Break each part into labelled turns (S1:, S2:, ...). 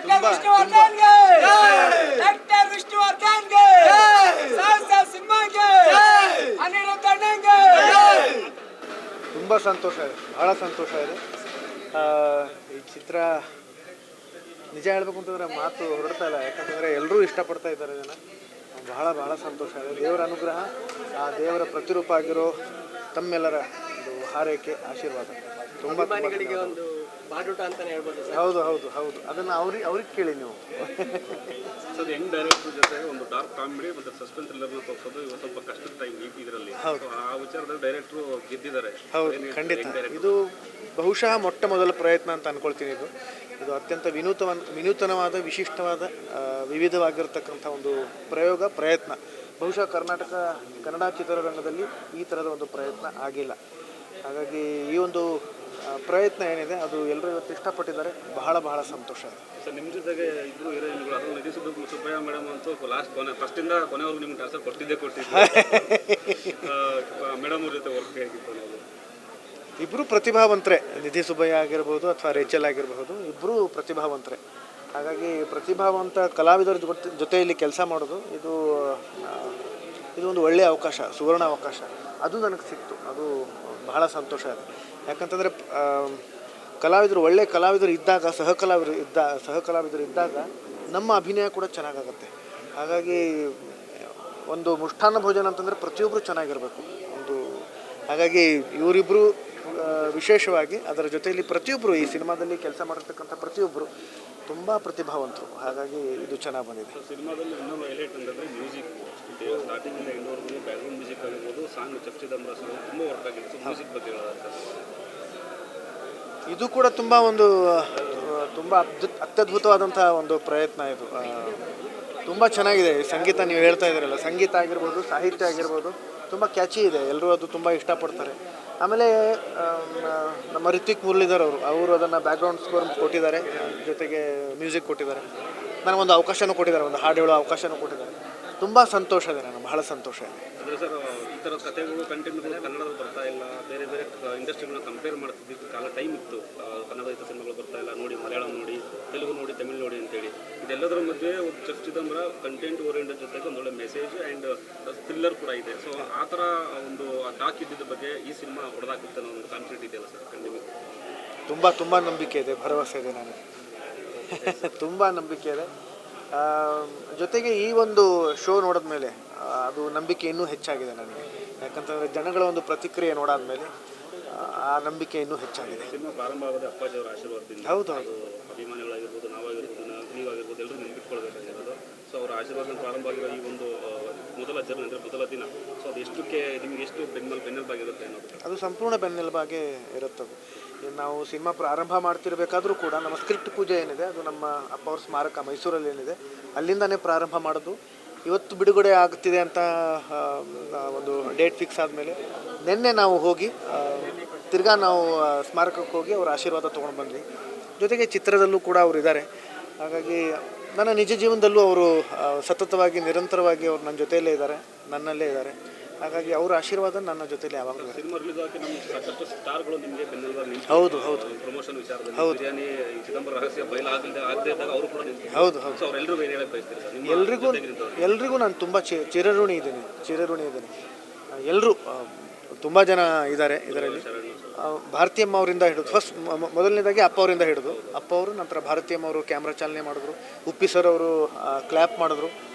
S1: ತುಂಬ ತುಂಬ ಸಂತೋಷ ಇದೆ, ಬಹಳ ಸಂತೋಷ ಇದೆ. ಈ ಚಿತ್ರ ನಿಜ ಹೇಳ್ಬೇಕು ಅಂತಂದರೆ ಮಾತು ಹೊರಡ್ತಾ ಇಲ್ಲ, ಯಾಕಂತಂದರೆ ಎಲ್ಲರೂ ಇಷ್ಟಪಡ್ತಾ ಇದ್ದಾರೆ ಜನ. ಬಹಳ ಬಹಳ ಸಂತೋಷ ಇದೆ. ದೇವರ ಅನುಗ್ರಹ, ಆ ದೇವರ ಪ್ರತಿರೂಪ ಆಗಿರೋ ತಮ್ಮೆಲ್ಲರ ಒಂದು ಹಾರೈಕೆ, ಆಶೀರ್ವಾದ ತುಂಬ
S2: ಒಂದು ಬಾಡೂಟ ಅಂತಾನೆ ಹೇಳ್ಬೋದು.
S1: ಹೌದು ಹೌದು ಹೌದು, ಅದನ್ನು ಅವ್ರಿಗೆ ಕೇಳಿ ನೀವು.
S3: ಸರ್ ಯಂಗ್ ಡೈರೆಕ್ಟರ್ ಜೊತೆ ಒಂದು ಡಾರ್ಕ್ ಕಾಮಿಡಿ ಮತ್ತು ಸಸ್ಪೆನ್ಸ್ ಥ್ರಿಲ್ಲರ್ನ ತೋರಿಸೋದು ಇವತ್ತು ಸ್ವಲ್ಪ ಕಷ್ಟದ ಟೈಮ್ ಇದರಲ್ಲಿ. ಹೌದು, ಆ ವಿಚಾರದಲ್ಲಿ ಡೈರೆಕ್ಟ್ರು ಗೆದ್ದಿದ್ದಾರೆ.
S1: ಹೌದು, ಖಂಡಿತ. ಇದು ಬಹುಶಃ ಮೊಟ್ಟ ಮೊದಲ ಪ್ರಯತ್ನ ಅಂತ ಅಂದ್ಕೊಳ್ತೀನಿ. ಇದು ಅತ್ಯಂತ ವಿನೂತನವಾದ, ವಿಶಿಷ್ಟವಾದ, ವಿವಿಧವಾಗಿರ್ತಕ್ಕಂಥ ಒಂದು ಪ್ರಯತ್ನ. ಬಹುಶಃ ಕನ್ನಡ ಚಿತ್ರರಂಗದಲ್ಲಿ ಈ ಥರದ ಒಂದು ಪ್ರಯತ್ನ ಆಗಿಲ್ಲ. ಹಾಗಾಗಿ ಈ ಒಂದು ಪ್ರಯತ್ನ ಏನಿದೆ ಅದು ಎಲ್ಲರೂ ಇವತ್ತು ಇಷ್ಟಪಟ್ಟಿದ್ದಾರೆ. ಬಹಳ ಬಹಳ ಸಂತೋಷ ಇದೆ.
S3: ಸರ್ ನಿಮ್ಮ ಜೊತೆಗೆ ಇಬ್ಬರು ಹೀರೋಯಿನ್ಗಳು, ಅದು ನಿಧಿ ಸುಬ್ಬಯ್ಯ ಮೇಡಮ್ ಅಂತೂ ಫಸ್ಟಿಂದ ಕೊನೆವರೆಗೂ ನಿಮ್ಗೆ ಟ್ರಾನ್ಸ್ಫರ್ ಕೊಟ್ಟಿದ್ದು ಮೇಡಮ್ ಅವ್ರ ಜೊತೆ ವರ್ಕ್ ಹೇಗಿತ್ತು?
S1: ಇಬ್ಬರು ಪ್ರತಿಭಾವಂತರೇ. ನಿಧಿ ಸುಬ್ಬಯ್ಯ ಆಗಿರ್ಬೋದು ಅಥವಾ ರೇಚಲ್ ಆಗಿರಬಹುದು, ಇಬ್ಬರು ಪ್ರತಿಭಾವಂತರೇ. ಹಾಗಾಗಿ ಪ್ರತಿಭಾವಂತ ಕಲಾವಿದರ ಜೊತೆಯಲ್ಲಿ ಕೆಲಸ ಮಾಡೋದು ಇದು ಒಂದು ಒಳ್ಳೆಯ ಅವಕಾಶ, ಸುವರ್ಣ ಅವಕಾಶ. ಅದು ನನಗೆ ಸಿಕ್ತು. ಅದು ಬಹಳ ಸಂತೋಷ ಇದೆ. ಯಾಕಂತಂದರೆ ಒಳ್ಳೆಯ ಕಲಾವಿದರು ಇದ್ದಾಗ, ಸಹಕಲಾವಿದರು ಇದ್ದಾಗ ನಮ್ಮ ಅಭಿನಯ ಕೂಡ ಚೆನ್ನಾಗಾಗುತ್ತೆ. ಹಾಗಾಗಿ ಒಂದು ಮುಷ್ಟಾನ್ನ ಭೋಜನ ಅಂತಂದರೆ ಪ್ರತಿಯೊಬ್ಬರು ಚೆನ್ನಾಗಿರಬೇಕು. ಹಾಗಾಗಿ ಇವರಿಬ್ಬರು ವಿಶೇಷವಾಗಿ, ಅದರ ಜೊತೆಯಲ್ಲಿ ಪ್ರತಿಯೊಬ್ಬರು ಈ ಸಿನಿಮಾದಲ್ಲಿ ಕೆಲಸ ಮಾಡಿರ್ತಕ್ಕಂಥ ಪ್ರತಿಯೊಬ್ಬರು ತುಂಬ ಪ್ರತಿಭಾವಂತರು. ಹಾಗಾಗಿ ಇದು ಚೆನ್ನಾಗಿ ಬಂದಿದೆ.
S3: ಸಿನಿಮಾದಲ್ಲಿ ಇನ್ನೊಂದು ಹೈಲೈಟ್ ಅಂದರೆ ಮ್ಯೂಸಿಕ್. ಸ್ಟಾರ್ಟಿಂಗಿಂದ ಇನ್ನೂವರೆಗೂ ಬ್ಯಾಕ್ಗ್ರೌಂಡ್ ಮ್ಯೂಸಿಕ್ ಆಗಿರ್ಬೋದು, ಸಾಂಗ್ ಚಪ್ಚಿದಂಬರ ಸಾಂಗ್ ತುಂಬ ವರ್ಕ್ ಆಗಿತ್ತು. ಮ್ಯೂಸಿಕ್ ಬಗ್ಗೆ
S1: ಇದು ಕೂಡ ತುಂಬ ಅತ್ಯದ್ಭುತವಾದಂಥ ಒಂದು ಪ್ರಯತ್ನ. ಇದು ತುಂಬ ಚೆನ್ನಾಗಿದೆ. ಸಂಗೀತ ನೀವು ಹೇಳ್ತಾ ಇದ್ದೀರಲ್ಲ, ಸಂಗೀತ ಆಗಿರ್ಬೋದು, ಸಾಹಿತ್ಯ ಆಗಿರ್ಬೋದು, ತುಂಬ ಕ್ಯಾಚಿ ಇದೆ. ಎಲ್ಲರೂ ಅದು ತುಂಬ ಇಷ್ಟಪಡ್ತಾರೆ. ಆಮೇಲೆ ನಮ್ಮ ರಿತ್ವಿಕ್ ಮುರಳೀಧರ್ ಅವರು ಅದನ್ನು ಬ್ಯಾಕ್ಗ್ರೌಂಡ್ ಸ್ಕೋರ್ ಕೊಟ್ಟಿದ್ದಾರೆ, ಜೊತೆಗೆ ಮ್ಯೂಸಿಕ್ ಕೊಟ್ಟಿದ್ದಾರೆ. ನನಗೊಂದು ಅವಕಾಶನೂ ಕೊಟ್ಟಿದ್ದಾರೆ, ಒಂದು ಹಾಡು ಹೇಳೋ ಅವಕಾಶನೂ ಕೊಟ್ಟಿದ್ದಾರೆ. ತುಂಬ ಸಂತೋಷ ಇದೆ, ನನಗೆ ಬಹಳ ಸಂತೋಷ ಇದೆ.
S3: ಅಂದರೆ ಸರ್, ಈ ಥರ ಕಥೆಗಳು, ಕಂಟೆಂಟ್ಗಳು ಕನ್ನಡದಲ್ಲಿ ಬರ್ತಾ ಇಲ್ಲ. ಬೇರೆ ಬೇರೆ ಇಂಡಸ್ಟ್ರಿಗಳನ್ನ ಕಂಪೇರ್ ಮಾಡ್ತಿದ್ದು ಕಾಲ ಟೈಮ್ ಇತ್ತು. ಕನ್ನಡದ ಸಿನಿಮಾಗಳು ಬರ್ತಾ ಇಲ್ಲ, ನೋಡಿ ಮಲಯಾಳಂ ನೋಡಿ, ತೆಲುಗು ನೋಡಿ, ತಮಿಳು ನೋಡಿ ಅಂತೇಳಿ. ಇದೆಲ್ಲದರ ಮಧ್ಯೆ ಒಂದು ಚಫ್ ಚಿದಂಬರ ಕಂಟೆಂಟ್ ಓರಿಯೆಂಟೆಡ್ ಜೊತೆಗೆ ಒಂದೊಳ್ಳೆ ಮೆಸೇಜ್ ಆ್ಯಂಡ್ ಥ್ರಿಲ್ಲರ್ ಕೂಡ ಇದೆ. ಸೊ ಆ ಥರ ಒಂದು ಟಾಕ್ ಇದ್ದಿದ್ದ ಬಗ್ಗೆ ಈ ಸಿನಿಮಾ ಹೊಡೆದಾಕುತ್ತೆ ಅನ್ನೋ ಒಂದು ಕಾನ್ಫಿಡೆಂಟ್ ಇದೆಯಲ್ಲ ಸರ್? ಖಂಡಿತ
S1: ತುಂಬ ನಂಬಿಕೆ ಇದೆ, ಭರವಸೆ ಇದೆ ನನಗೆ. ತುಂಬ ನಂಬಿಕೆ ಇದೆ. ಜೊತೆಗೆ ಈ ಒಂದು ಶೋ ನೋಡಿದ ಮೇಲೆ ಅದು ನಂಬಿಕೆ ಇನ್ನೂ ಹೆಚ್ಚಾಗಿದೆ ನನಗೆ. ಯಾಕಂತಂದರೆ ಜನಗಳ ಒಂದು ಪ್ರತಿಕ್ರಿಯೆ ನೋಡಾದ್ಮೇಲೆ ಆ ನಂಬಿಕೆ ಇನ್ನೂ ಹೆಚ್ಚಾಗಿದೆ.
S3: ಸಿನಿಮಾ ಪ್ರಾರಂಭ ಆಗೋದೇ ಅಪ್ಪಾಜಿ ಅವರ ಆಶೀರ್ವಾದದಿಂದ.
S1: ಹೌದು,
S3: ಅಭಿಮಾನಿಗಳಾಗಿರ್ಬೋದು, ನೀವಾಗಿರ್ಬೋದು, ಎಲ್ಲರೂ ನೆನಪಿಟ್ಕೊಳ್ಬೇಕಾಗಿರೋದು. ಸೊ ಅವರ ಆಶೀರ್ವಾದ ಪ್ರಾರಂಭ ಆಗಿರೋ ಈ ಒಂದು ಮೊದಲ ಜರ್ನಿ ಅಂದರೆ ಮೊದಲ ದಿನ, ಸೊ ಅದು ನಿಮಗೆ ಎಷ್ಟು ಬೆನ್ನೆಲುಬಾಗಿರುತ್ತೆ ಅನ್ನೋದು?
S1: ಅದು ಸಂಪೂರ್ಣ ಬೆನ್ನೆಲುಬಾಗೆ ಇರುತ್ತದೆ. ನಾವು ಸಿನಿಮಾ ಪ್ರಾರಂಭ ಮಾಡ್ತಿರ್ಬೇಕಾದ್ರೂ ಕೂಡ ನಮ್ಮ ಸ್ಕ್ರಿಪ್ಟ್ ಪೂಜೆ ಏನಿದೆ, ಅದು ನಮ್ಮ ಅಪ್ಪ ಅವ್ರ ಸ್ಮಾರಕ ಮೈಸೂರಲ್ಲಿ ಏನಿದೆ, ಅಲ್ಲಿಂದನೇ ಪ್ರಾರಂಭ ಮಾಡೋದು. ಇವತ್ತು ಬಿಡುಗಡೆ ಆಗ್ತಿದೆ ಅಂತ ಒಂದು ಡೇಟ್ ಫಿಕ್ಸ್ ಆದಮೇಲೆ ನಿನ್ನೆ ನಾವು ಹೋಗಿ ತಿರ್ಗಾ ನಾವು ಸ್ಮಾರಕಕ್ಕೆ ಹೋಗಿ ಅವರ ಆಶೀರ್ವಾದ ತೊಗೊಂಡು ಬಂದ್ವಿ. ಜೊತೆಗೆ ಚಿತ್ರದಲ್ಲೂ ಕೂಡ ಅವರು ಇದ್ದಾರೆ. ಹಾಗಾಗಿ ನನ್ನ ನಿಜ ಜೀವನದಲ್ಲೂ ಅವರು ಸತತವಾಗಿ, ನಿರಂತರವಾಗಿ ಅವರು ನನ್ನ ಜೊತೆಯಲ್ಲೇ ಇದ್ದಾರೆ, ನನ್ನಲ್ಲೇ ಇದ್ದಾರೆ. ಹಾಗಾಗಿ ಅವರ ಆಶೀರ್ವಾದ ನನ್ನ ಜೊತೆಲಿ ಯಾವಾಗಲೂ.
S3: ಸಿನಿಮಾ ರಿಲೀಸ್ ಆಗಿ ನಮ್ಮ ಸಾಕಷ್ಟು ಸ್ಟಾರ್ಗಳು ನಿಮಗೆ ಬೆನ್ನೆಲುಬಾಗಿ
S1: ಹೌದು
S3: ಪ್ರಮೋಷನ್ ವಿಚಾರದಲ್ಲಿ. ಹೌದು, ಬಿರಿಯಾನಿ ಚಿದಂಬರ ರಹಸ್ಯ ಆಗದೇ ಇದ್ದಾಗ ಅವರು ಕೂಡ
S1: ಹೌದು.
S3: ಸೊ ಅವರೆಲ್ಲರಿಗೂ ಏನು ಹೇಳಕ್ಕೆ ಬಯಸ್ತೀರಿ ಸರ್?
S1: ಎಲ್ರಿಗೂ ನಾನು ತುಂಬ ಚಿರಋಣಿ ಇದ್ದೀನಿ. ಎಲ್ಲರೂ ತುಂಬ ಜನ ಇದ್ದಾರೆ ಇದರಲ್ಲಿ. ಭಾರತೀಯಮ್ಮ ಅವರಿಂದ ಹಿಡಿದು, ಮೊದಲನೇದಾಗಿ ಅಪ್ಪ ಅವರಿಂದ ಹಿಡಿದು, ಅಪ್ಪ ಅವರು, ನಂತರ ಭಾರತೀಯಮ್ಮ ಅವರು ಕ್ಯಾಮ್ರಾ ಚಾಲನೆ ಮಾಡಿದ್ರು, ಉಪ್ಪಿ ಸರ್ ಅವರು ಕ್ಲ್ಯಾಪ್ ಮಾಡಿದ್ರು,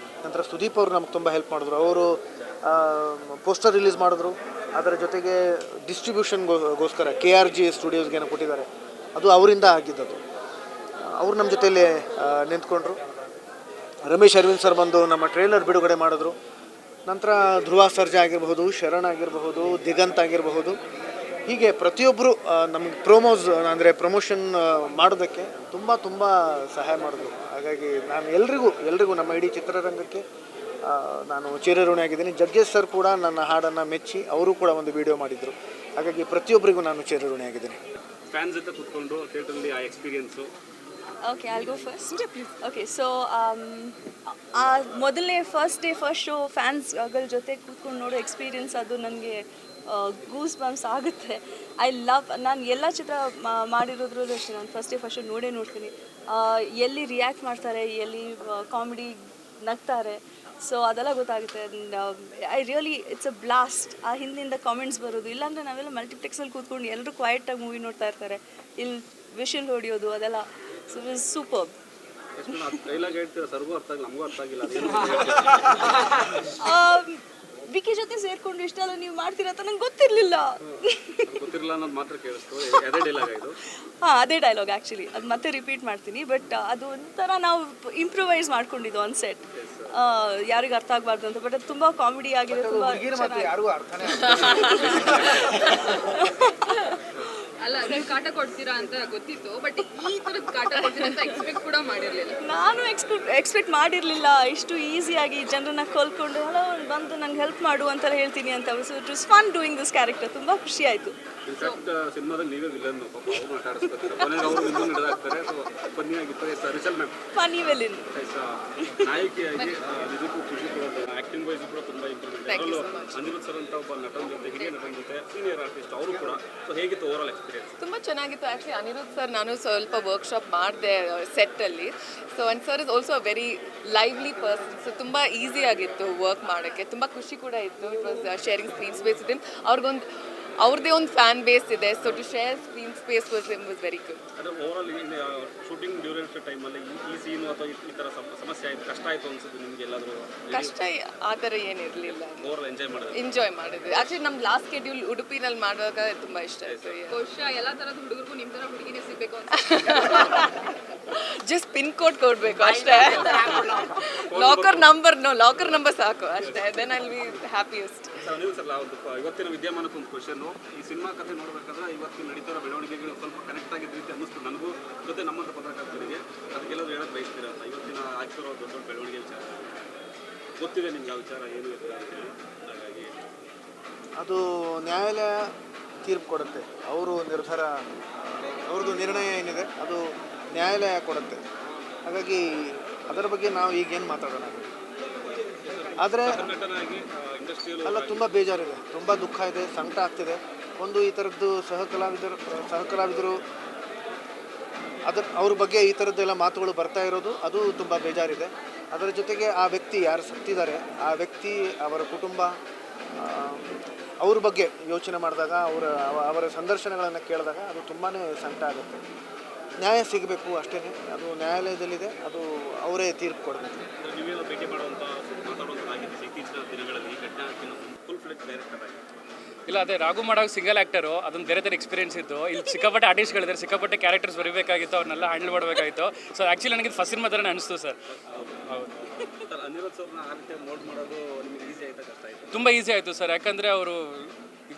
S1: ನಂತರ ಸುದೀಪ್ ಅವರು ನಮ್ಗೆ ತುಂಬ ಹೆಲ್ಪ್ ಮಾಡಿದ್ರು. ಅವರು ಪೋಸ್ಟರ್ ರಿಲೀಸ್ ಮಾಡಿದ್ರು. ಅದರ ಜೊತೆಗೆ ಡಿಸ್ಟ್ರಿಬ್ಯೂಷನ್ಗೋಸ್ಕರ KRG ಸ್ಟುಡಿಯೋಸ್ಗೇನೋ ಕೊಟ್ಟಿದ್ದಾರೆ, ಅದು ಅವರಿಂದ ಆಗಿದ್ದದು. ಅವರು ನಮ್ಮ ಜೊತೆಯಲ್ಲಿ ನಿಂತ್ಕೊಂಡ್ರು. ರಮೇಶ್ ಅರವಿಂದ್ ಸರ್ ಬಂದು ನಮ್ಮ ಟ್ರೇಲರ್ ಬಿಡುಗಡೆ ಮಾಡಿದ್ರು. ನಂತರ ಧ್ರುವ ಸರ್ಜಾ ಆಗಿರಬಹುದು, ಶರಣ್ ಆಗಿರಬಹುದು, ದಿಗಂತ್ ಆಗಿರಬಹುದು, ಹೀಗೆ ಪ್ರತಿಯೊಬ್ಬರು ನಮಗೆ ಪ್ರಮೋಷನ್ ಮಾಡೋದಕ್ಕೆ ತುಂಬ ಸಹಾಯ ಮಾಡಿದ್ರು. ಹಾಗಾಗಿ ನಾನು ಎಲ್ರಿಗೂ ನಮ್ಮ ಇಡೀ ಚಿತ್ರರಂಗಕ್ಕೆ ನಾನು ಚಿರಋಣಿಯಾಗಿದ್ದೀನಿ. ಜಗ್ಗೇಶ್ ಸರ್ ಕೂಡ ನನ್ನ ಹಾಡನ್ನು ಮೆಚ್ಚಿ ಅವರು ಕೂಡ ಒಂದು ವಿಡಿಯೋ ಮಾಡಿದರು. ಹಾಗಾಗಿ ಪ್ರತಿಯೊಬ್ಬರಿಗೂ ನಾನು ಚಿರಋಣಿಯಾಗಿದ್ದೀನಿ.
S3: ಫ್ಯಾನ್ಸ್ ಜೊತೆ ಕೂತ್ಕೊಂಡು ಥಿಯೇಟರಲ್ಲಿ ಆ experience.
S4: Okay, I'll go first. Yeah, please. Okay, so ಮೊದಲನೇ ಫಸ್ಟ್ ಶೋ ಫ್ಯಾನ್ಸ್ಗಳ ಜೊತೆ ಕೂತ್ಕೊಂಡು ನೋಡೋ ಎಕ್ಸ್ಪೀರಿಯನ್ಸ್, ಅದು ನನಗೆ ಗೂಸ್ ಬಂಪ್ಸ್ ಆಗುತ್ತೆ. ನಾನು ಎಲ್ಲ ಚಿತ್ರ ಮಾಡಿರೋದ್ರಲ್ಲೂ ಅಷ್ಟೇ, ನಾನು ಫಸ್ಟ್ ಶೋ ನೋಡ್ತೀನಿ. ಎಲ್ಲಿ ರಿಯಾಕ್ಟ್ ಮಾಡ್ತಾರೆ, ಎಲ್ಲಿ ಕಾಮಿಡಿ ನಗ್ತಾರೆ, ಸೊ ಅದೆಲ್ಲ ಗೊತ್ತಾಗುತ್ತೆ. I really it's a blast. ಆ ಹಿಂದಿಂದ ಕಾಮೆಂಟ್ಸ್ ಬರೋದು, ಇಲ್ಲಾಂದರೆ ನಾವೆಲ್ಲ ಮಲ್ಟಿಪ್ಲೆಕ್ಸಲ್ಲಿ ಕೂತ್ಕೊಂಡು ಎಲ್ಲರೂ ಕ್ವೈಟಾಗಿ ಮೂವಿ ನೋಡ್ತಾ ಇರ್ತಾರೆ, ಇಲ್ಲಿ ವಿಷಲ್ ಹೊಡಿಯೋದು ಅದೆಲ್ಲ. So it super.
S3: ಡೈಲಾಗ್ ಹೇಳ್ತೀರಾ, ಸರ್ಗೂ ಅರ್ಥ ಆಗಿಲ್ಲ, ನಮಗೂ ಅರ್ಥ ಆಗಿಲ್ಲ.
S4: ವಿಕಿ ಜೊತೆ ಸೇರ್ಕೊಂಡು ಇಷ್ಟೆಲ್ಲ ನೀವು ಮಾಡ್ತೀರಾ ಅಂತ ನಂಗೆ ಗೊತ್ತಿರಲಿಲ್ಲ.
S3: ಗೊತ್ತಿರಲಿಲ್ಲ ಅನ್ನೋದು ಮಾತ್ರ ಕೇಳಿಸ್ತು. ಅದೇ ಡೈಲಾಗ್ ಇದು?
S4: ಹಾಂ, ಅದೇ ಡೈಲಾಗ್ ಆ್ಯಕ್ಚುಲಿ. ಅದು ಮತ್ತೆ ರಿಪೀಟ್ ಮಾಡ್ತೀನಿ, ಬಟ್ ಅದು ಒಂಥರ ನಾವು ಇಂಪ್ರೂವೈಸ್ ಮಾಡ್ಕೊಂಡಿದ್ದು ಆನ್ ಸೆಟ್, ಯಾರಿಗೂ ಅರ್ಥ ಆಗಬಾರ್ದು ಅಂತ. ಬಟ್ ಅದು ತುಂಬ ಕಾಮಿಡಿ ಆಗಿದೆ, ತುಂಬ
S1: ಯಾರಿಗೂ ಅರ್ಥನೇ
S5: ಅಲ್ಲ, ನೀವು ಕಾಟ ಕೊಡ್ತೀರಾ ಅಂತ ಗೊತ್ತಿತ್ತು, ಬಟ್ ಈ ಥರದ ಕಾಟ ಕೊಡ್ತೀರಾ ಅಂತ ಎಕ್ಸ್ಪೆಕ್ಟ್ ಕೂಡ ಮಾಡಿರಲಿಲ್ಲ.
S4: ನಾನು ಎಕ್ಸ್ಪೆಕ್ಟ್ ಮಾಡಿರಲಿಲ್ಲ ಇಷ್ಟು ಈಸಿಯಾಗಿ ಜನರನ್ನ ಕಲ್ಕೊಂಡು ಹಲೋ ಬಂದು ನಂಗೆ ಹೆಲ್ಪ್ ಮಾಡು ಅಂತೆಲ್ಲ ಹೇಳ್ತೀನಿ ಅಂತ. So it was fun doing this character. ತುಂಬ ಖುಷಿ ಆಯಿತು.
S3: ಇನ್ಫ್ಯಾಕ್ಟ್ ಸಿನಿಮಾದಲ್ಲಿ ನೀವೇ ವಿಲನ್, ಪಾಪ ಅವ್ರು ಮಾತಾಡಿಸ್ತಾರೆ, ಕೊನೆಗೆ ಅವರು ವಿಲನ್ ಹಿಡಿದಾಗ್ತಾರೆ. ಸೊ ಫನ್ನಿ ಆಗಿತ್ತು. ರಿಚಲ್ ಮ್ಯಾಮ್
S4: ಫನಿ ವಿಲನ್
S3: ನಾಯಕಿಯಾಗಿ ನಿಜಕ್ಕೂ ಖುಷಿ ಕೊಡೋದು. ಆ್ಯಕ್ಟಿಂಗ್ ವೈಸ್ ಕೂಡ ತುಂಬ ಇಂಪ್ರೂವ್ಮೆಂಟ್. ಅದರಲ್ಲೂ ಅನಿರುದ್ಧ್ ಸರ್ ಅಂತ ಒಬ್ಬ ನಟನ ಜೊತೆ, ಹಿರಿಯ ನಟನ ಜೊತೆ, ಸೀನಿಯರ್ ಆರ್ಟಿಸ್ಟ್ ಅವರು ಕೂಡ. ಸೊ ಹೇಗಿತ್ತು ಓವರಾಲ್ ಎಕ್ಸ್ಪೀರಿಯನ್ಸ್?
S5: ತುಂಬ ಚೆನ್ನಾಗಿತ್ತು. ಆ್ಯಕ್ಚುಲಿ ಅನಿರುದ್ಧ್ ಸರ್ ನಾನು ಸ್ವಲ್ಪ ವರ್ಕ್ಶಾಪ್ ಮಾಡಿದೆ ಸೆಟ್ಟಲ್ಲಿ. So and sir is also a very lively person. So ತುಂಬ ಈಸಿ ಆಗಿತ್ತು ವರ್ಕ್ ಮಾಡೋಕ್ಕೆ, ತುಂಬ ಖುಷಿ ಕೂಡ ಇತ್ತು. It was sharing screen space with him. ಅವ್ರದ್ದೇ ಒಂದು ಫ್ಯಾನ್ ಬೇಸ್ ಇದೆ. So to share screen space was very good.
S3: ಅದು ಓವರಾಲ್ ಶೂಟಿಂಗ್ ಡ್ಯೂರೇಷನ್ ಟೈಮಲ್ಲಿ ಈ ಸೀನು ಅಥವಾ ಈ ಥರ ಸಮಸ್ಯೆ ಆಯಿತು, ಕಷ್ಟ ಆಯಿತು ಅನ್ಸುತ್ತೆ ನಿಮಗೆ ಎಲ್ಲಾದರೂ?
S5: ಕಷ್ಟ ಆ ಥರ ಏನಿರಲಿಲ್ಲ.
S3: ಓವರಾಲ್
S5: ಎಂಜಾಯ್ ಮಾಡಿದ್ವಿ. ಆ್ಯಕ್ಚುಲಿ ನಮ್ಮ ಲಾಸ್ಟ್ ಶೆಡ್ಯೂಲ್ ಉಡುಪಿನಲ್ಲಿ ಮಾಡುವಾಗ ತುಂಬ ಇಷ್ಟ ಆಯಿತು. ಬಹುಶಃ ಎಲ್ಲ ಥರದ ಹುಡುಗರಿಗೂ ನಿಮ್ಮ ಥರ ಹುಡುಗಿನೇ ಸಿಗಬೇಕು ಅಂತ. ಜಸ್ಟ್ ಪಿನ್ ಕೋಡ್ ಕೊಡಬೇಕು ಅಷ್ಟೇ. ಲಾಕರ್ ನಂಬರ್ ಸಾಕು ಅಷ್ಟೇ. Then I will be happiest.
S3: Sir, ಇವತ್ತಿನ ವಿದ್ಯಮಾನಕ್ಕೆ ಒಂದು ಕ್ವಶನ್ನು. ಈ ಸಿನಿಮಾ ಕಥೆ ನೋಡಬೇಕಾದ್ರೆ ಇವತ್ತು ನಡೀತಿರೋ ಬೆಳವಣಿಗೆಗಳು ಸ್ವಲ್ಪ ಕನೆಕ್ಟ್ ಆಗಿದ್ದ ರೀತಿ ಅನ್ನಿಸ್ತು ನನಗೂ, ಜೊತೆ ನಮ್ಮಂಥ ಪತ್ರಕರ್ತರಿಗೆ. ಅದಕ್ಕೆಲ್ಲರೂ ಹೇಳೋದು ಬಯಸ್ತೀರಾ ಅಂತ? ಇವತ್ತಿನ ಆಗ್ತಿರೋ ದೊಡ್ಡ ಬೆಳವಣಿಗೆ ವಿಚಾರ ಗೊತ್ತಿದೆ ನಿಮ್ಗೆ, ಆ ವಿಚಾರ ಏನು ಇರ್ತದೆ ಅಂತೇಳಿ. ಹಾಗಾಗಿ
S1: ಅದು ನ್ಯಾಯಾಲಯ ತೀರ್ಪು ಕೊಡುತ್ತೆ. ಅವರು ನಿರ್ಧಾರ, ಅವ್ರದ್ದು ನಿರ್ಣಯ ಏನಿದೆ ಅದು ನ್ಯಾಯಾಲಯ ಕೊಡುತ್ತೆ. ಹಾಗಾಗಿ ಅದರ ಬಗ್ಗೆ ನಾವು ಈಗೇನು ಮಾತಾಡೋಣ. ಆದರೆ ಅಲ್ಲ, ತುಂಬ ಬೇಜಾರಿದೆ, ತುಂಬ ದುಃಖ ಇದೆ, ಸಂಕಟ ಆಗ್ತಿದೆ. ಒಂದು ಈ ಥರದ್ದು ಸಹಕಲಾವಿದರು ಅವ್ರ ಬಗ್ಗೆ ಈ ಥರದ್ದೆಲ್ಲ ಮಾತುಗಳು ಬರ್ತಾ ಇರೋದು, ಅದು ತುಂಬ ಬೇಜಾರಿದೆ. ಅದರ ಜೊತೆಗೆ ಆ ವ್ಯಕ್ತಿ ಯಾರು ಸತ್ತಿದ್ದಾರೆ, ಆ ವ್ಯಕ್ತಿ, ಅವರ ಕುಟುಂಬ, ಅವ್ರ ಬಗ್ಗೆ ಯೋಚನೆ ಮಾಡಿದಾಗ, ಅವರ ಸಂದರ್ಶನಗಳನ್ನು ಕೇಳಿದಾಗ ಅದು ತುಂಬಾ ಸಂಕಟ ಆಗುತ್ತೆ. ನ್ಯಾಯ ಸಿಗಬೇಕು ಅಷ್ಟೇ. ಅದು ನ್ಯಾಯಾಲಯದಲ್ಲಿದೆ, ಅದು ಅವರೇ ತೀರ್ಪು ಕೊಡಬೇಕು.
S3: ನೀವೇನು ಭೇಟಿ ಮಾಡುವಂಥ ಮಾತಾಡುವಂಥದ್ದಾಗಿದೆ ಇತ್ತೀಚಿನ ದಿನಗಳಲ್ಲಿ ಘಟನೆ ಫುಲ್ ಫ್ಲೆಜ್ ಡೈರೆಕ್ಟರ್ ಆಗಿ?
S6: ಇಲ್ಲ, ಅದೇ ರಾಘು ಮಾಡೋ ಸಿಂಗಲ್ ಆ್ಯಕ್ಟರು, ಅದೊಂದು ಬೇರೆ ಥರ ಎಕ್ಸ್ಪೀರಿಯನ್ಸ್ ಇತ್ತು. ಇಲ್ಲಿ ಸಿಕ್ಕಾಪಟ್ಟೆ ಆರ್ಟಿಸ್ಟ್ಗಳಿದ್ದಾರೆ, ಸಿಕ್ಕಾಪಟ್ಟೆ ಕ್ಯಾರೆಕ್ಟರ್ಸ್ ಬರೀಬೇಕಾಗಿತ್ತು, ಅವ್ರನ್ನೆಲ್ಲ ಹ್ಯಾಂಡಲ್ ಮಾಡಬೇಕಾಗಿತ್ತು. ಸೊ ಆ್ಯಕ್ಚುಲಿ ನನಗೆ ಫಸ್ಟ್ ಸಿನಿಮಾ ಥರನೇ ಅನಿಸ್ತು ಸರ್. ಹೌದು
S3: ಸರ್, ಅನಿರುದ್ಧ್ ಸರ್ನ ಆ ರೀತಿ ಮೋಲ್ಡ್ ಮಾಡೋದು ನಿಮಗೆ ಈಸಿ ಆಯಿತಾ, ಕಷ್ಟ ಆಯಿತು?
S6: ತುಂಬ ಈಸಿ ಆಯಿತು ಸರ್. ಯಾಕಂದರೆ ಅವರು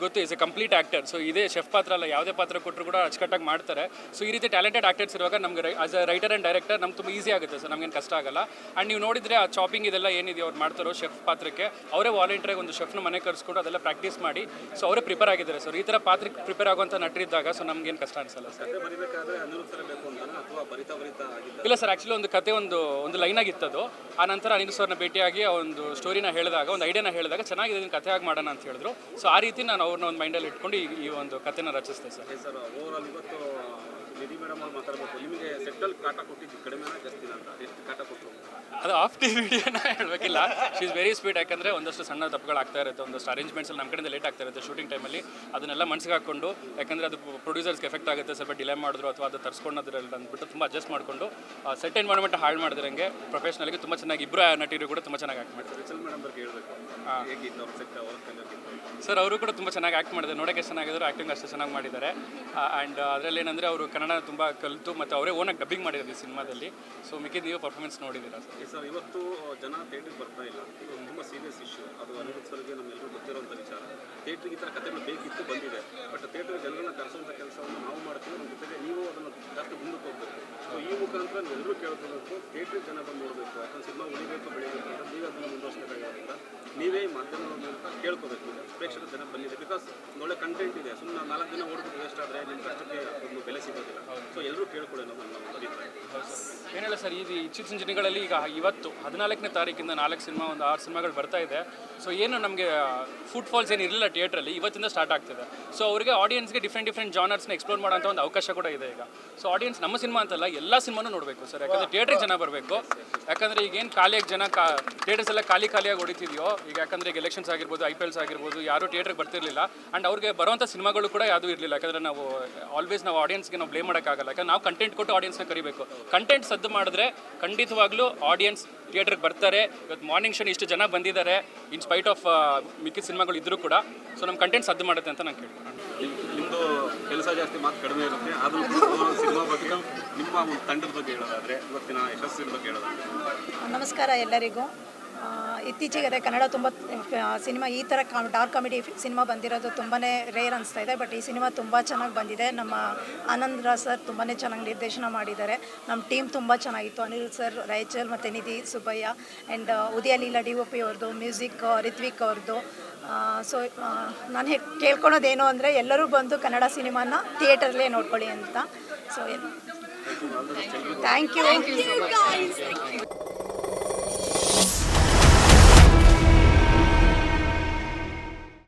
S6: ಗೊತ್ತು, is A complete actor. So ಇದೇ ಶೆಫ್ ಪಾತ್ರ ಅಲ್ಲ, ಯಾವುದೇ ಪಾತ್ರ ಕೊಟ್ಟರು ಕೂಡ ಅಚ್ಚುಕಟ್ಟಾಗಿ ಮಾಡ್ತಾರೆ. ಸೊ ಈ ರೀತಿ ಟ್ಯಾಲೆಂಟೆಡ್ ಆ್ಯಕ್ಟರ್ಸ್ ಇರುವಾಗ ನಮಗೆ as a writer and director ನಮ್ಗೆ ತುಂಬ ಈಸಿ ಆಗುತ್ತೆ ಸರ್, ನಮಗೇನು ಕಷ್ಟ ಆಗಲ್ಲ. ಆ್ಯಂಡ್ ನೀವು ನೋಡಿದರೆ ಆ ಚಾಪಿಂಗ್ ಇದೆಲ್ಲ ಏನಿದೆ ಅವ್ರು ಮಾಡ್ತಾರೋ ಶೆಫ್ ಪಾತ್ರಕ್ಕೆ, ಅವರೇ ವಾಲಂಟಿಯರಾಗಿ ಒಂದು ಶೆಫ್ನ ಮನೆ ಕರೆಸ್ಕೊಂಡು ಅದೆಲ್ಲ ಪ್ರಾಕ್ಟೀಸ್ ಮಾಡಿ, ಸೊ ಅವರೇ ಪ್ರಿಪೇರ್ ಆಗಿದ್ದಾರೆ ಸರ್. ಈ ಥರ ಪಾತ್ರಕ್ಕೆ ಪ್ರಿಪೇರ್ ಆಗುವಂಥ ನಟರಿದ್ದಾಗ ಸೊ ನಮಗೇನು ಕಷ್ಟ ಅನಿಸಲ್ಲ ಸರ್.
S3: ಬರೀಬೇಕಾದ್ರೆ ಅನಿರುದ್ಧ್ ಸರ್ ಬೇಕು ಅಂತ ಅಥವಾ ಬರಿತಾ ಆಗಿತ್ತು?
S6: ಇಲ್ಲ ಸರ್, ಆ್ಯಕ್ಚುಲಿ ಒಂದು ಕತೆ ಒಂದು ಲೈನ್ ಆಗಿತ್ತದು. ಆ ನಂತರ ಅನಿರುದ್ಧ್ ಸರ್ನ ಭೇಟಿಯಾಗಿ ಆ ಒಂದು ಸ್ಟೋರಿನ ಹೇಳಿದಾಗ, ಒಂದು ಐಡಿಯಾನ ಹೇಳಿದಾಗ ಚೆನ್ನಾಗಿದೆ, ಇದನ್ನು ಕತೆ ಆಗಿ ಮಾಡೋಣ ಅಂತ ಹೇಳಿದ್ರು. ಸೊ ಆ ರೀತಿ ನಾನು ಅವ್ರನ್ನ ಒಂದು ಮೈಂಡಲ್ಲಿ ಇಟ್ಕೊಂಡು ಈ ಒಂದು ಕಥೆನ ರಚಿಸ್ತೆ ಸರ್.
S3: ಸರ್, ಓವರಾಲ್ ಇವತ್ತು ನಿಧಿ ಮೇಡಮ್ ಅವ್ರು ಮಾತಾಡಬೇಕು. ನಿಮಗೆ ಸೆಟ್ಟಲ್ಲಿ ಕಾಟ ಕೊಟ್ಟಿದ್ದು ಕಡಿಮೆ ಜಾಸ್ತಿನ ಅಂತ? ಎಷ್ಟು ಕಾಟ ಕೊಟ್ಟರು?
S6: ಅದು ಆಫ್ ಟಿ ವಿಡಿಯೋನ ಹೇಳಬೇಕಿಲ್ಲ. She is very sweet. ಯಾಕಂದರೆ ಒಂದಷ್ಟು ಸಣ್ಣ ತಪ್ಪುಗಳಾಗ್ತಾ ಇರುತ್ತೆ, ಒಂದಷ್ಟು ಅರೇಂಜ್ಮೆಂಟ್ಸಲ್ಲಿ ನಮ್ಮ ಕಡೆಯಿಂದ ಲೇಟ್ ಆಗ್ತಾ ಇರುತ್ತೆ ಶೂಟಿಂಗ್ ಟೈಮಲ್ಲಿ. ಅದನ್ನೆಲ್ಲ ಮನಸ್ಸಿಗೆ ಹಾಕ್ಕೊಂಡು, ಯಾಕಂದರೆ ಅದು ಪ್ರೊಡ್ಯೂಸರ್ಸ್ಗೆ ಎಫೆಕ್ಟ್ ಆಗುತ್ತೆ, ಸ್ವಲ್ಪ ಡಿಲೇ ಮಾಡಿದ್ರು ಅಥವಾ ಅದು ತರಿಸ್ಕೊಂಡೋದ್ರಲ್ಲಿ ಅಂದ್ಬಿಟ್ಟು ತುಂಬ ಅಡ್ಜಸ್ಟ್ ಮಾಡಿಕೊಂಡು ಸೆಟ್ ಎನ್ವೈರ್ಮೆಂಟ್ ಹಾಳು ಮಾಡಿದ್ರಂಗೆ ಪ್ರೊಫೆಷನಲ್ಗೆ ತುಂಬ ಚೆನ್ನಾಗಿ ಇಬ್ಬರು ನಟಿರು ಕೂಡ ತುಂಬ ಚೆನ್ನಾಗಿ ಆ್ಯಕ್ಟ್ ಮಾಡ್ತಾರೆ.
S3: ರಿಚಲ್ ಮೇಡಮ್ ಬಗ್ಗೆ ಹೇಳಬೇಕು, ಹೇಗಿತ್ತು ಅವ್ರ ಸೆಟ್, ಅವ್ರ ಕಲರ್ಗಿತ್ತು?
S6: ಸರ್, ಅವರು ಕೂಡ ತುಂಬ ಚೆನ್ನಾಗಿ ಆ್ಯಕ್ಟ್ ಮಾಡಿದ್ದಾರೆ, ನೋಡೋಕ್ಕೆ ಚೆನ್ನಾಗಿದ್ರು, ಆ್ಯಕ್ಟಿಂಗ್ ಅಷ್ಟು ಚೆನ್ನಾಗಿ ಮಾಡಿದ್ದಾರೆ. ಆ್ಯಂಡ್ ಅದರಲ್ಲಿ ಏನಂದರೆ ಅವರು ಕನ್ನಡ ತುಂಬ ಕಲಿತು ಮತ್ತು ಅವರೇ ಓನಾಗಿ ಡಬ್ಬಿಂಗ್ ಮಾಡಿದ್ದಾರೆ ಈ ಸಿನಿಮಾದಲ್ಲಿ. ಸೊ ಮಿಕ್ಕಿದ ನೀವು ಪರ್ಫಾರ್ಮೆನ್ಸ್ ನೋಡಿದ್ದೀರಾ ಸರ್?
S3: ಸರ್, ಇವತ್ತು ಜನ ಥಿಯೇಟ್ರಿಗೆ ಬರ್ತಾ ಇಲ್ಲ, ಇದು ತುಂಬ ಸೀರಿಯಸ್ ಇಶ್ಯೂ. ಅದು ಅನಿರುದ್ಧ್ ಸರ್ಗೆ ನಮ್ಮೆಲ್ಲರೂ ಗೊತ್ತಿರೋಂಥ ವಿಚಾರ. ಥಿಯೇಟ್ರಿಗೆ ಈ ಥರ ಕಥೆಗಳು ಬೇಕಿತ್ತು, ಬಂದಿದೆ. ಬಟ್ ಥಿಯೇಟ್ರಿಗೆ ಜನಗಳನ್ನ ಕರೆಸುವಂಥ ಕೆಲಸವನ್ನು ನಾವು ಮಾಡ್ತೀವಿ, ನಮ್ಮ ಜೊತೆಗೆ ನೀವು ಅದನ್ನು ಜಾಸ್ತಿ ಮುಂದಕ್ಕೆ ಹೋಗ್ಬೇಕು. ಸೊ ಈ ಮುಖಾಂತರ ನೀವೆಲ್ಲರೂ ಕೇಳ್ಕೊಬೇಕು, ಥಿಯೇಟ್ರಿಗೆ ಜನ ಬಂದು ನೋಡಬೇಕು. ಯಾಕಂದ್ರೆ ಸಿನಿಮಾ ಉಳಿಬೇಕು, ಬೆಳೀಬೇಕು ಅಂತ ನೀವೇ ಅದನ್ನು ಮುಂದುವರಿಸಬೇಕಾಗಿರೋದ್ರಿಂದ ನೀವೇ ಮಾಧ್ಯಮದ ಮೂಲಕ ಕೇಳ್ಕೋಬೇಕು. ಪ್ರೇಕ್ಷಕರ ಜನ ಬಂದಿದೆ, ಬಿಕಾಸ್ ಒಳ್ಳೆ ಕಂಟೆಂಟ್ ಇದೆ. ಸುಮ್ಮನೆ 4 ದಿನ ಓಡಿಬಿಟ್ಟು ವೇಸ್ಟ್ ಆದರೆ ನಿಮ್ಮ ಕಷ್ಟಕ್ಕೆ ಒಂದು ಬೆಲೆ ಸಿಗೋದಿಲ್ಲ. ಸೊ ಎಲ್ಲರೂ ಕೇಳ್ಕೊಳ್ಳಿ ಅನ್ನೋದು ನನ್ನ ಒಂದು ಅಭಿಪ್ರಾಯ.
S6: ಏನಿಲ್ಲ ಸರ್ ಇದು ಇತ್ತೀಚಿನ ದಿನಗಳಲ್ಲಿ ಈಗ ಇವತ್ತು 14ನೇ ತಾರೀಕಿಂದ 4 ಸಿನಿಮಾ ಒಂದು 6 ಸಿನಿಮಾಗಳು ಬರ್ತಾ ಇದೆ. ಸೊ ಏನು ನಮಗೆ ಫುಟ್ ಫಾಲ್ಸ್ ಏನು ಇರಲಿಲ್ಲ ಥಿಯೇಟ್ರಲ್ಲಿ, ಇವತ್ತಿಂದ ಸ್ಟಾರ್ಟ್ ಆಗ್ತಿದೆ. ಸೊ ಅವರಿಗೆ ಆಡಿಯನ್ಸ್ಗೆ ಡಿಫ್ರೆಂಟ್ ಜಾನರ್ಸ್ನ ಎಕ್ಸ್ಪ್ಲೋರ್ ಮಾಡೋಂಥ ಒಂದು ಅವಕಾಶ ಕೂಡ ಇದೆ ಈಗ. ಸೊ ಆಡಿಯನ್ಸ್ ನಮ್ಮ ಸಿನಿಮಾ ಅಂತಲ್ಲ ಎಲ್ಲ ಸಿನಿಮಾನೂ ನೋಡಬೇಕು ಸರ್, ಯಾಕಂದರೆ ಥಿಯೇಟ್ರಿಗೆ ಜನ ಬರಬೇಕು. ಯಾಕಂದರೆ ಈಗೇನು ಖಾಲಿಯಾಗಿ ಜನ ಥಿಯೇಟರ್ಸ್ ಎಲ್ಲ ಖಾಲಿಯಾಗಿ ಹೊಡಿತಿದೆಯೋ ಈಗ, ಯಾಕಂದರೆ ಈಗ ಎಲೆಕ್ಷನ್ಸ್ ಆಗಿರ್ಬೋದು, IPLs ಆಗಿರ್ಬೋದು, ಯಾರೂ ಥಿಯೇಟ್ರಿಗೆ ಬರ್ತಿರಲಿಲ್ಲ. ಆ್ಯಂಡ್ ಅವ್ರಿಗೆ ಬರುವಂಥ ಸಿನಿಮಾಗಳು ಕೂಡ ಯಾವುದೂ ಇರಲಿಲ್ಲ. ಯಾಕಂದರೆ ನಾವು ಆಲ್ವೇಸ್ ನಾವು ಆಡಿಯನ್ಸ್ಗೆ ನಾವು ಬ್ಲೇಮ್ ಮಾಡೋಕ್ಕಾಗಲ್ಲ. ಯಾಕಂದ್ರೆ ನಾವು ಕಂಟೆಂಟ್ ಕೊಟ್ಟು ಆಡಿಯನ್ಸ್ನ ಕರಿಬೇಕು. ಕಂಟೆಂಟ್ ಸದ್ದು ಮಾಡಿದ್ರೆ ಖಂಡಿತವಾಗ್ಲೂ ಆಡಿಯನ್ಸ್ ಥಿಯೇಟ್ರಿಗೆ ಬರ್ತಾರೆ. ಇವತ್ತು ಮಾರ್ನಿಂಗ್ ಶೋ ಇಷ್ಟು ಜನ ಬಂದಿದ್ದಾರೆ ಇನ್ ಸ್ಪೈಟ್ ಆಫ್ ಮಿಕ್ಕಿದ ಸಿನಿಮಾಗಳು ಇದ್ದರೂ ಕೂಡ. ಸೊ ನಮ್ಮ ಕಂಟೆಂಟ್ ಸದ್ದು ಮಾಡುತ್ತೆ ಅಂತ ನಾನು ಕೇಳ್ತೀನಿ.
S3: ನಿಮ್ಮದು ಕೆಲಸ ಜಾಸ್ತಿ, ಮಾತು ಕಡಿಮೆ ಇರುತ್ತೆ. ಆದರೂ ಸಿನಿಮಾ ಬಗ್ಗೆ ನಿಮ್ಮ ಒಂದು ತಂಡದ ಬಗ್ಗೆ ಹೇಳೋದಾದರೆ, ಇವತ್ತಿನ ಯಶಸ್ಸಿನ ಬಗ್ಗೆ ಹೇಳೋದಾದರೆ.
S7: ನಮಸ್ಕಾರ ಎಲ್ಲರಿಗೂ. ಇತ್ತೀಚೆಗೆ ಅದೇ ಕನ್ನಡ ತುಂಬ ಸಿನಿಮಾ ಈ ಥರ ಡಾರ್ಕ್ ಕಾಮಿಡಿ ಸಿನಿಮಾ ಬಂದಿರೋದು ತುಂಬಾ ರೇರ್ ಅನಿಸ್ತಾ ಇದೆ. ಬಟ್ ಈ ಸಿನಿಮಾ ತುಂಬ ಚೆನ್ನಾಗಿ ಬಂದಿದೆ. ನಮ್ಮ ಆನಂದ್ ರಾಜ್ ಸರ್ ತುಂಬಾ ಚೆನ್ನಾಗಿ ನಿರ್ದೇಶನ ಮಾಡಿದ್ದಾರೆ. ನಮ್ಮ ಟೀಮ್ ತುಂಬ ಚೆನ್ನಾಗಿತ್ತು. ಅನಿಲ್ ಸರ್, ರೈಚಲ್ ಮತ್ತು ನಿಧಿ ಸುಬ್ಬಯ್ಯ ಆ್ಯಂಡ್ ಉದಯ ಲೀಲಾ DOP ಅವ್ರದ್ದು, ಮ್ಯೂಸಿಕ್ ರಿತ್ವಿಕ್ ಅವ್ರದ್ದು. ಸೊ ನಾನು ಕೇಳ್ಕೊಳೋದೇನು ಅಂದರೆ ಎಲ್ಲರೂ ಬಂದು ಕನ್ನಡ ಸಿನಿಮಾನ ಥಿಯೇಟರ್ಲೇ ನೋಡ್ಕೊಳ್ಳಿ ಅಂತ. So thank you.